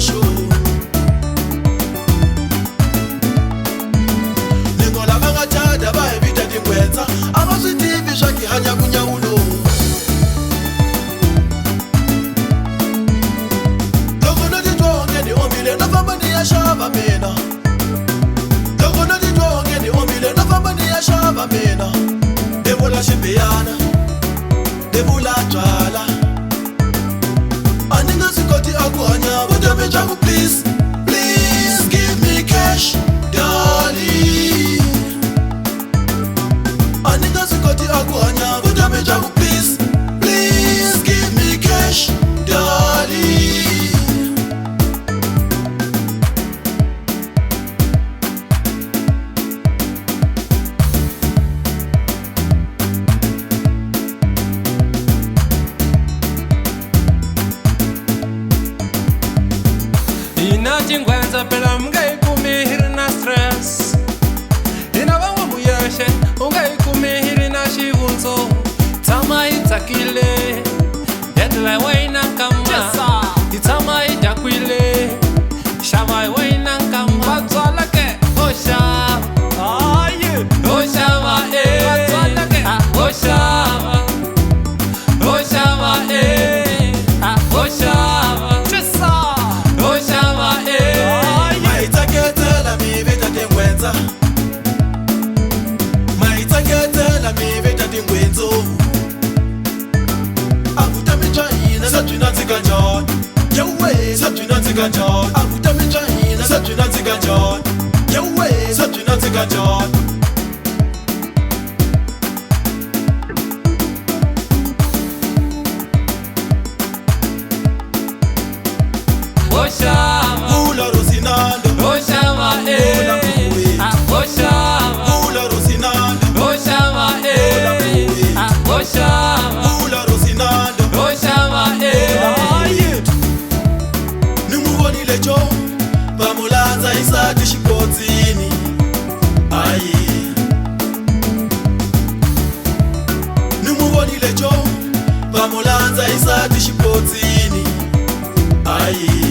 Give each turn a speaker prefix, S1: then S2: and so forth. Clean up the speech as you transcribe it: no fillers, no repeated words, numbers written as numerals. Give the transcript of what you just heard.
S1: shosho Ningola mangathanda bayibita tingwenza Amasitivi shakihanya kunyawulo Loko noditwonge ni omile nafamba niyashava mina Loko noditwonge ni omile nafamba niyashava mina Devula shibiyana Devula jala Aninga sikoti akuhanya Budame changu please Please give me cash Darling Aninga sikoti akuhanya Budame changu please Please give me cash Darling
S2: Tingwenza pela mungai kumihiri na stress Ina wangu muyeshe ungai kumihiri na shivunzo Tama itakile Yedle waina kama Itama ijakwile Shama waina kama Watwalake Oshama Oshama Oshama Oshama Oshama Maitaketela mi veta tingwenzo Akutami chayina Sajuna zika njot Yewe Sajuna zika njot Akutami chayina Sajuna zika njot Yewe Sajuna zika njot Oshama
S1: Ula Rosinando
S2: Oshama
S1: Ula Mkuit
S2: Oshama
S1: Ula Rosinando
S2: Oshama Oshama
S1: Ula Rosinando
S2: Oshama
S1: Nimubonile jo Bamulanza isati shikodzini Aye Nimubonile jo Bamulanza isati shikodzini Aye